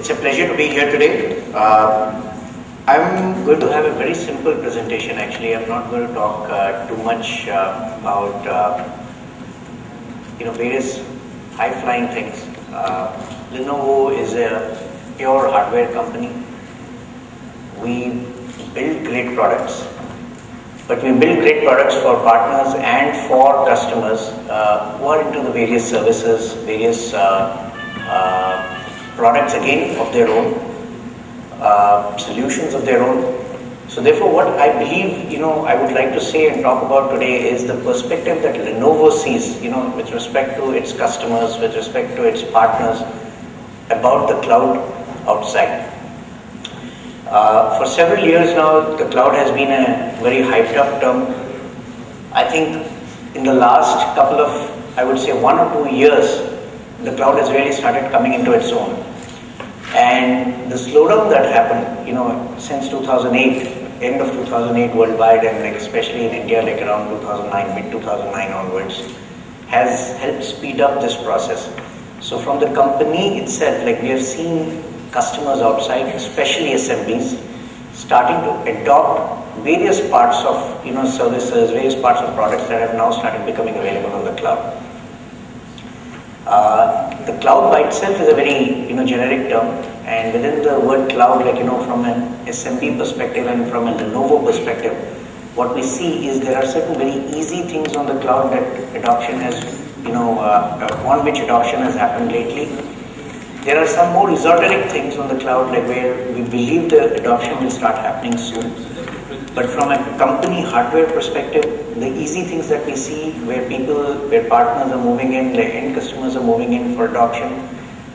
It's a pleasure to be here today. I'm going to have a very simple presentation actually. I'm not going to talk too much about various high-flying things. Lenovo is a pure hardware company. We build great products, but we build great products for partners and for customers who are into the various services, various products again of their own, solutions of their own. So therefore what I believe, I would like to say and talk about today is the perspective that Lenovo sees, with respect to its customers, with respect to its partners, about the cloud outside. For several years now, the cloud has been a very hyped up term. I think in the last couple of, I would say 1 or 2 years, the cloud has really started coming into its own. And the slowdown that happened, since 2008, end of 2008 worldwide, and especially in India, around 2009, mid-2009 onwards, has helped speed up this process. So from the company itself, we have seen customers outside, especially SMBs, starting to adopt various parts of services, various parts of products that have now started becoming available on the cloud. The cloud by itself is a very generic term, and within the word cloud, from an SMB perspective and from a Lenovo perspective, what we see is there are certain very easy things on the cloud that adoption has, on which adoption has happened lately. There are some more esoteric things on the cloud, where we believe the adoption will start happening soon. But from a company hardware perspective, the easy things that we see where partners are moving in, the end customers are moving in for adoption,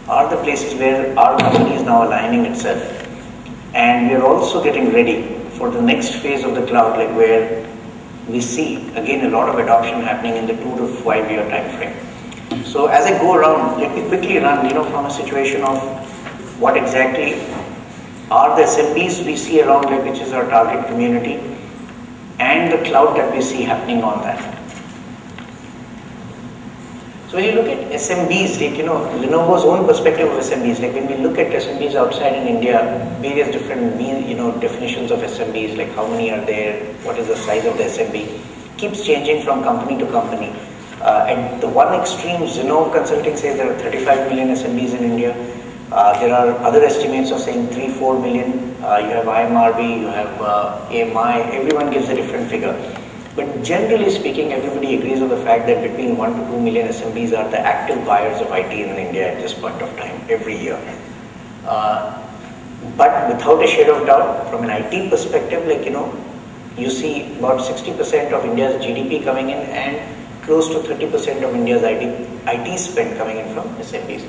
are the places where our company is now aligning itself. And we are also getting ready for the next phase of the cloud, where we see again a lot of adoption happening in the 2 to 5 year time frame. So as I go around, let me quickly run from a situation of what exactly are the SMBs we see around, which is our target community, and the cloud that we see happening on that. So when you look at SMBs, Lenovo's own perspective of SMBs, when we look at SMBs outside in India, various different definitions of SMBs, how many are there, what is the size of the SMB, keeps changing from company to company. At the one extreme, Lenovo Consulting says there are 35 million SMBs in India. There are other estimates of saying 3-4 million. You have IMRB, you have AMI, everyone gives a different figure. But generally speaking, everybody agrees on the fact that between 1 to 2 million SMBs are the active buyers of IT in India at this point of time, every year. But without a shade of doubt, from an IT perspective, you see about 60% of India's GDP coming in and close to 30% of India's IT spend coming in from SMBs.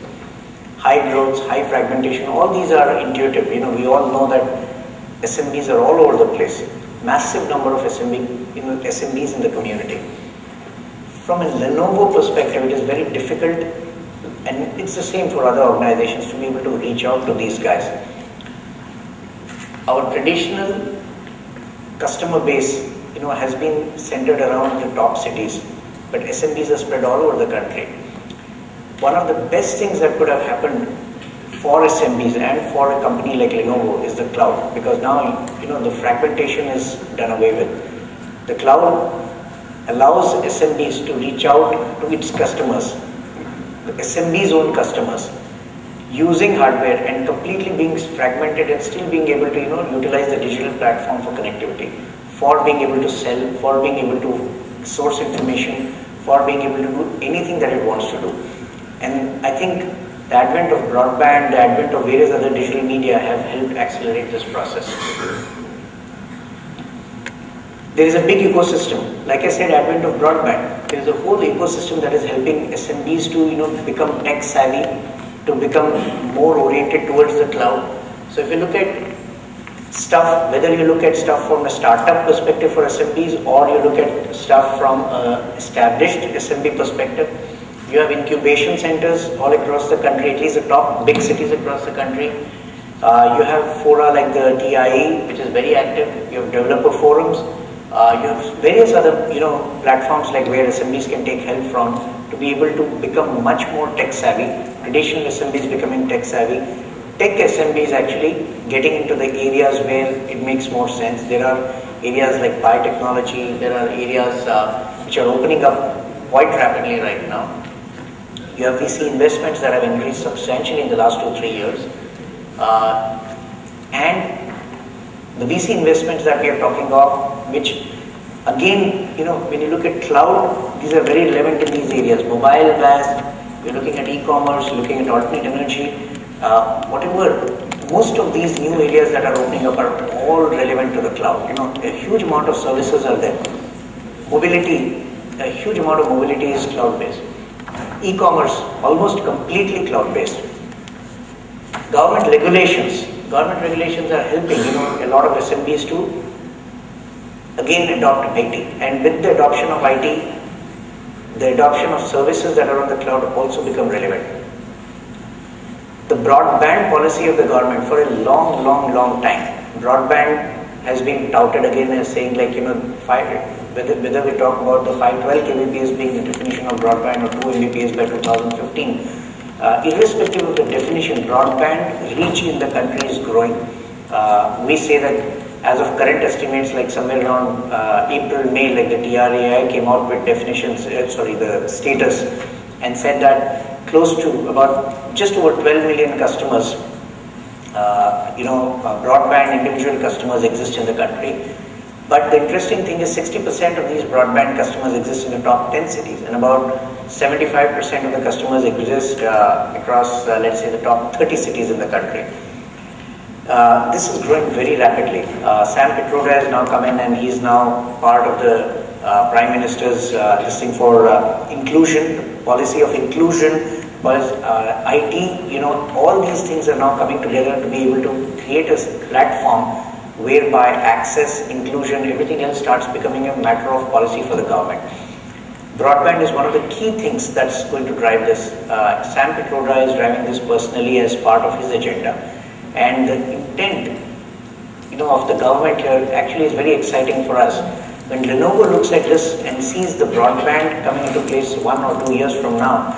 High growth, high fragmentation, all these are intuitive. We all know that SMBs are all over the place. Massive number of SMBs in the community. From a Lenovo perspective, it is very difficult, and it's the same for other organizations, to be able to reach out to these guys. Our traditional customer base, has been centered around the top cities, but SMBs are spread all over the country. One of the best things that could have happened for SMBs and for a company like Lenovo is the cloud, because now the fragmentation is done away with. The cloud allows SMBs to reach out to its customers, the SMB's own customers, using hardware and completely being fragmented and still being able to utilize the digital platform for connectivity, for being able to sell, for being able to source information, for being able to do anything that it wants to do. And I think the advent of broadband, the advent of various other digital media have helped accelerate this process. There is a big ecosystem. Like I said, advent of broadband, there is a whole ecosystem that is helping SMBs to become tech savvy, to become more oriented towards the cloud. So if you look at stuff, whether you look at stuff from a startup perspective for SMBs, or you look at stuff from an established SMB perspective, you have incubation centers all across the country, at least the top big cities across the country. You have fora like the TIE, which is very active. You have developer forums. You have various other platforms where SMBs can take help from to be able to become much more tech savvy. Traditional SMBs becoming tech savvy, tech SMB is actually getting into the areas where it makes more sense. There are areas like biotechnology, there are areas which are opening up quite rapidly right now. You have VC investments that have increased substantially in the last 2-3 years. And the VC investments that we are talking of, which again, when you look at cloud, these are very relevant in these areas. Mobile, VAS, you're looking at e-commerce, looking at alternate energy, whatever. Most of these new areas that are opening up are all relevant to the cloud. A huge amount of services are there. Mobility, a huge amount of mobility is cloud-based. E-commerce, almost completely cloud-based. Government regulations are helping, a lot of SMBs to again adopt IT. And with the adoption of IT, the adoption of services that are on the cloud also become relevant. The broadband policy of the government for a long time. Broadband has been touted again as saying whether we talk about the 512 kbps being the definition of broadband or 2 Mbps by 2015. Irrespective of the definition, broadband reach in the country is growing. We say that as of current estimates, like somewhere around April, May, like the TRAI came out with definitions, the status, and said that close to about just over 12 million customers, broadband individual customers exist in the country. But the interesting thing is 60% of these broadband customers exist in the top 10 cities, and about 75% of the customers exist across, let's say, the top 30 cities in the country. This is growing very rapidly. Sam Pitroda has now come in, and he's now part of the Prime Minister's listing for inclusion, policy of inclusion, IT, all these things are now coming together to be able to create a platform whereby access, inclusion, everything else starts becoming a matter of policy for the government. Broadband is one of the key things that's going to drive this. Sam Pitroda is driving this personally as part of his agenda. And the intent, of the government here actually is very exciting for us. When Lenovo looks at this and sees the broadband coming into place 1 or 2 years from now,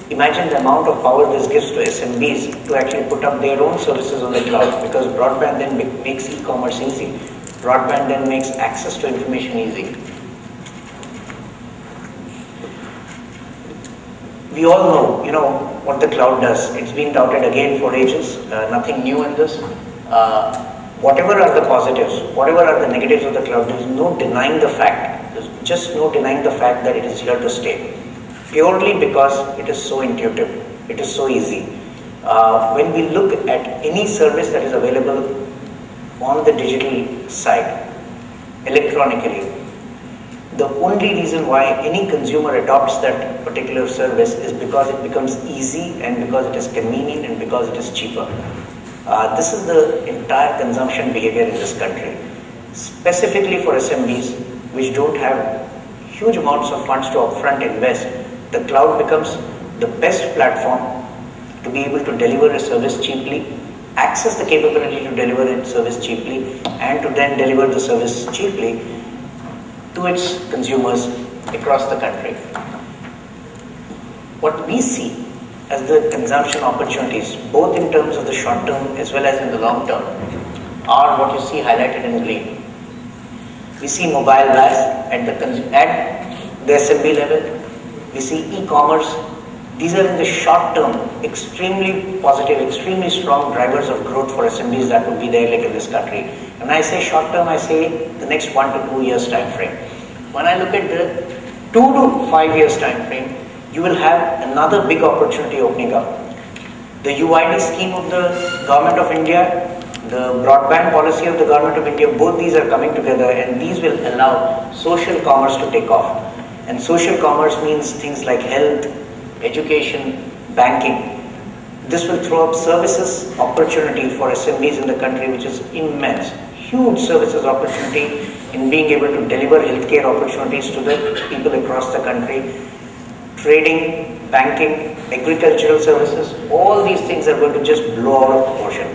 imagine the amount of power this gives to SMBs to actually put up their own services on the cloud, because broadband then makes e-commerce easy. Broadband then makes access to information easy. We all know, what the cloud does. It's been touted again for ages. Nothing new in this. Whatever are the positives, whatever are the negatives of the cloud, there is no denying the fact. There's just no denying the fact that it is here to stay. Purely because it is so intuitive, it is so easy. When we look at any service that is available on the digital side, electronically, the only reason why any consumer adopts that particular service is because it becomes easy, and because it is convenient, and because it is cheaper. This is the entire consumption behavior in this country. Specifically for SMBs, which don't have huge amounts of funds to upfront invest, the cloud becomes the best platform to be able to deliver a service cheaply, access the capability to deliver a service cheaply, and to then deliver the service cheaply to its consumers across the country. What we see as the consumption opportunities, both in terms of the short term as well as in the long term, are what you see highlighted in green. We see mobile VAS at the SMB level. We see e-commerce. These are in the short term, extremely positive, extremely strong drivers of growth for SMBs that would be there like in this country. When I say short term, I say the next 1 to 2 years time frame. When I look at the 2 to 5 years time frame, you will have another big opportunity opening up. The UID scheme of the Government of India, the broadband policy of the Government of India, both these are coming together, and these will allow social commerce to take off. And social commerce means things like health, education, banking. This will throw up services opportunity for SMBs in the country, which is immense. Huge services opportunity in being able to deliver healthcare opportunities to the people across the country. Trading, banking, agricultural services, all these things are going to just blow out of proportion.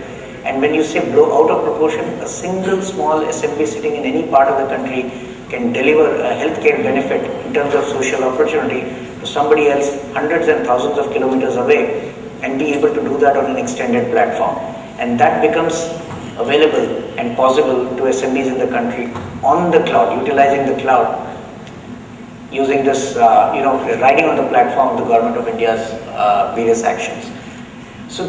And when you say blow out of proportion, a single small SMB sitting in any part of the country can deliver a healthcare benefit in terms of social opportunity to somebody else hundreds and thousands of kilometers away. and be able to do that on an extended platform. And that becomes available and possible to SMBs in the country on the cloud, utilizing the cloud, using this, riding on the platform of the Government of India's various actions. So,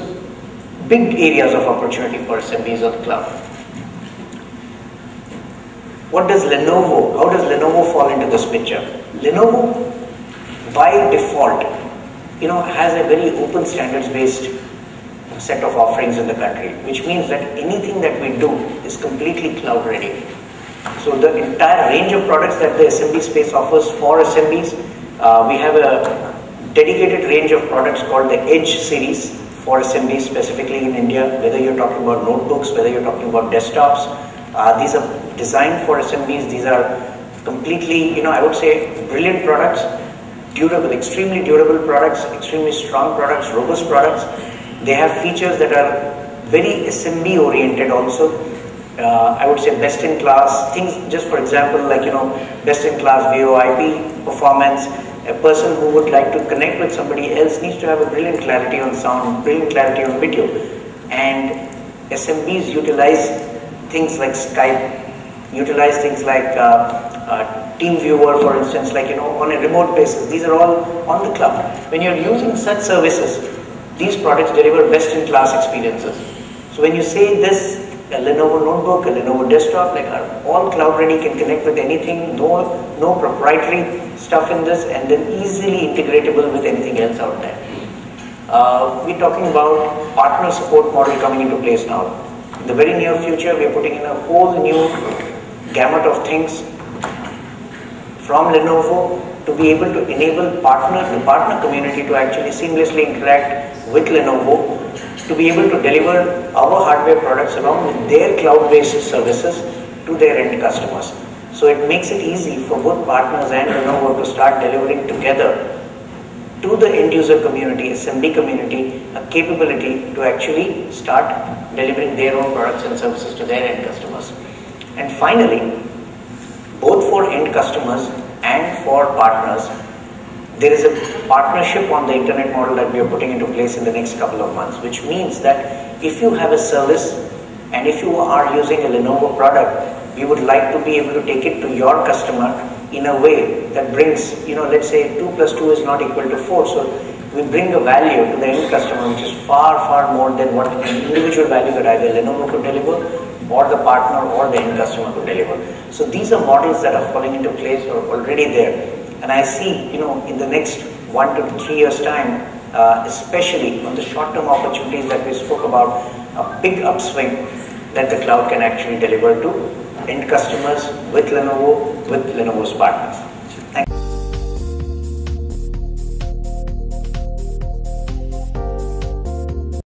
big areas of opportunity for SMBs on the cloud. What does Lenovo, how does Lenovo fall into this picture? Lenovo, by default, has a very open standards-based set of offerings in the country, which means that anything that we do is completely cloud ready. So the entire range of products that the SMB space offers for SMBs, we have a dedicated range of products called the Edge series for SMBs, specifically in India, whether you're talking about notebooks, whether you're talking about desktops. These are designed for SMBs. These are completely, I would say, brilliant products, durable, extremely durable products, extremely strong products, robust products. They have features that are very SMB oriented also. I would say best in class things, just for example, like, best in class VoIP performance. A person who would like to connect with somebody else needs to have a brilliant clarity on sound, brilliant clarity on video. And SMBs utilize things like Skype, utilize things like TeamViewer, for instance, like, on a remote basis. These are all on the cloud. When you're using such services, these products deliver best-in-class experiences. So when you say this, a Lenovo notebook, a Lenovo desktop, like, are all cloud-ready, can connect with anything, no proprietary stuff in this, and then easily integratable with anything else out there. We're talking about partner support model coming into place now. In the very near future, we're putting in a whole new gamut of things from Lenovo to be able to enable the partner community to actually seamlessly interact with Lenovo, to be able to deliver our hardware products along with their cloud-based services to their end customers. So it makes it easy for both partners and Lenovo to start delivering together to the end user community, SMB community, a capability to actually start delivering their own products and services to their end customers. And finally, both for end customers and for partners, there is a partnership on the internet model that we are putting into place in the next couple of months, which means that if you have a service and if you are using a Lenovo product, we would like to be able to take it to your customer in a way that brings, let's say 2 plus 2 is not equal to 4. So we bring a value to the end customer which is far, far more than what an individual value that either Lenovo could deliver or the partner or the end customer could deliver. So these are models that are falling into place or already there. And I see, in the next 1 to 3 years' time, especially on the short-term opportunities that we spoke about, a big upswing that the cloud can actually deliver to end customers with Lenovo's partners. Thank you.